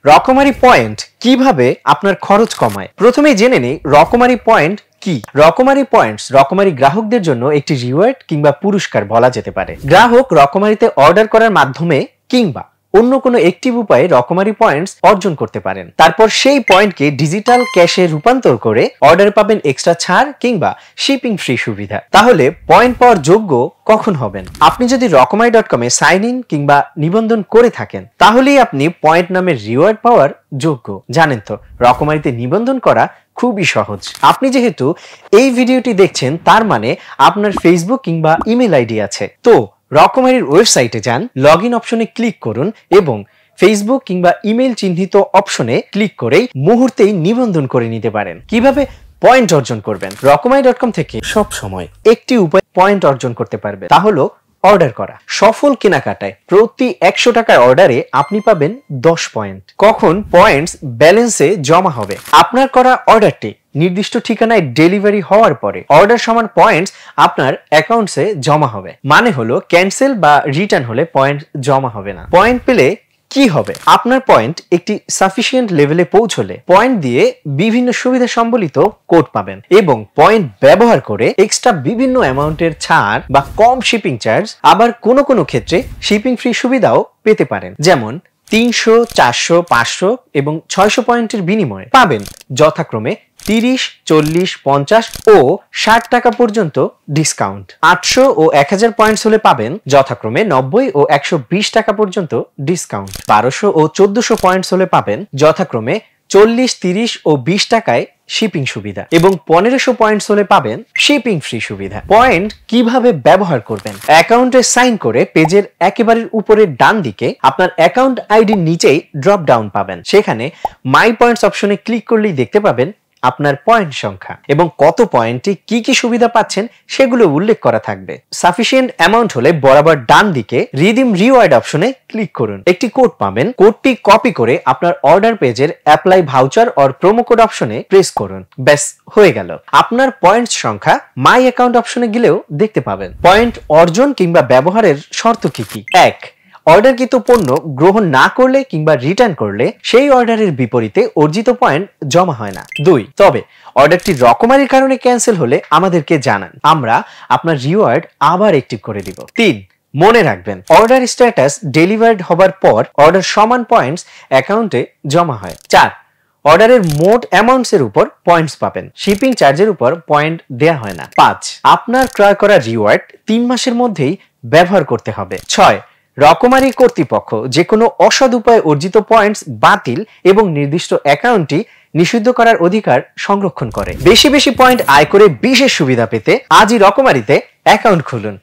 রকমারি পয়েন্ট কিভাবে আপনার খরচ কমায়। প্রথমেই জেনে নেই রকমারি পয়েন্ট কি। রকমারি পয়েন্টস রকমারি গ্রাহকদের জন্য একটি রিওয়ার্ড কিংবা পুরস্কার বলা যেতে পারে। গ্রাহক রকমারিতে অর্ডার করার মাধ্যমে কিংবা অন্য কোনো একটিভ উপায়ে রকমারি পয়েন্টস অর্জন করতে পারেন। তারপর সেই পয়েন্টকে ডিজিটাল ক্যাশে রূপান্তর করে অর্ডার পাবেন এক্সট্রা ছাড় কিংবা শিপিং ফ্রি সুবিধা। তাহলে পয়েন্ট পাওয়ার যোগ্য কখন হবেন? আপনি যদি রকমারি.com এ সাইন ইন কিংবা নিবন্ধন করে থাকেন তাহলেই আপনি পয়েন্ট নামের রিওয়ার্ড পাওয়ার যোগ্য। জানেন তো, রকমারিতে নিবন্ধন করা খুবই সহজ। আপনি যেহেতু এই ভিডিওটি দেখছেন তার মানে আপনার ফেসবুক কিংবা ইমেল আইডি আছে। তো রকমারির ওয়েবসাইটে যান, লগ ইন অপশনে ক্লিক করুন এবং ফেসবুক কিংবা ইমেল চিহ্নিত অপশনে ক্লিক করেই মুহূর্তেই নিবন্ধন করে নিতে পারেন। কিভাবে পয়েন্ট অর্জন করবেন? রকমারি.com থেকে সব সময় একটি উপায় পয়েন্ট অর্জন করতে পারবে, তা হলো অর্ডার করা। সফল কেনাকাটায় প্রতি 100 টাকার অর্ডারে আপনি পাবেন 10 পয়েন্ট। কখন পয়েন্টস ব্যালেন্সে জমা হবে? আপনার করা অর্ডারটি নির্দিষ্ট ঠিকানায় ডেলিভারি হওয়ার পরে অর্ডার সমান পয়েন্টস আপনার অ্যাকাউন্টসে জমা হবে। মানে হলো ক্যান্সেল বা রিটার্ন হলে পয়েন্ট জমা হবে না। পয়েন্ট পেলে কি হবে? আপনার পয়েন্ট একটি সাফিসিয়েন্ট লেভেলে পৌঁছলে পয়েন্ট দিয়ে বিভিন্ন সুবিধা সম্বলিত কোড পাবেন এবং পয়েন্ট ব্যবহার করে এক্সট্রা বিভিন্ন অ্যামাউন্টের ছাড় বা কম শিপিং চার্জ, আবার কোনো ক্ষেত্রে শিপিং ফ্রি সুবিধাও পেতে পারেন। যেমন 300, 400, 500 এবং 600 পয়েন্টের বিনিময়ে পাবেন যথাক্রমে 30, 40, 50 ও 60 টাকা পর্যন্ত ডিসকাউন্ট। 800 ও 1000 পয়েন্টস হলে পাবেন যথাক্রমে 90 ও 120 টাকা পর্যন্ত ডিসকাউন্ট। 1200 ও 1400 পয়েন্টস হলে পাবেন যথাক্রমে 40, 30 ও 20 টাকায় শিপিং সুবিধা এবং 1500 পয়েন্টস হলে পাবেন শিপিং ফ্রি সুবিধা। পয়েন্ট কিভাবে ব্যবহার করবেন? অ্যাকাউন্টে সাইন করে পেজের একেবারে উপরের ডান দিকে আপনার অ্যাকাউন্ট আইডির নিচেই ড্রপ ডাউন পাবেন। সেখানে মাই পয়েন্টস অপশনে ক্লিক করলেই দেখতে পাবেন আপনার পয়েন্ট সংখ্যা এবং কত পয়েন্টে কি সুবিধা পাচ্ছেন সেগুলো উল্লেখ করা থাকবে। সাফিসিয়েন্ট অ্যামাউন্ট হলে বরাবর ডান দিকে রিডিম রিওয়ার্ড অপশনে ক্লিক করুন। একটি কোড পাবেন। কোডটি কপি করে আপনার অর্ডার পেজের apply voucher or promo code অপশনে প্রেস করুন। ব্যাস, হয়ে গেল। আপনার পয়েন্টস সংখ্যা মাই অ্যাকাউন্ট অপশনে গেলেও দেখতে পাবেন। পয়েন্ট অর্জন কিংবা ব্যবহারের শর্ত কি? 1. অর্ডারকৃত পণ্য গ্রহণ না করলে কিংবা রিটার্ন করলে সেই অর্ডারের বিপরীতে অর্জিত পয়েন্ট জমা হয় না। 2. তবে অর্ডারটি রকমারির কারণে ক্যান্সেল হলে আমাদেরকে জানান, আমরা আপনার রিওয়ার্ড আবার অ্যাক্টিভ করে দিব। 3. মনে রাখবেন, অর্ডার স্ট্যাটাস ডেলিভার্ড হবার পর অর্ডার সমান পয়েন্টস অ্যাকাউন্টে জমা হয়। 4. অর্ডারের মোট অ্যামাউন্টসের উপর পয়েন্টস পাবেন, শিপিং চার্জের উপর পয়েন্ট দেয়া হয় না। 5. আপনার ক্রয় করা রিওয়ার্ড 3 মাসের মধ্যেই ব্যবহার করতে হবে। 6. রকমারি কর্তৃপক্ষ যে কোনো অসৎ উপায়ে অর্জিত পয়েন্টস বাতিল এবং নির্দিষ্ট অ্যাকাউন্টটি নিষিদ্ধ করার অধিকার সংরক্ষণ করে। বেশি পয়েন্ট আয় করে বিশেষ সুবিধা পেতে আজই রকমারিতে অ্যাকাউন্ট খুলুন।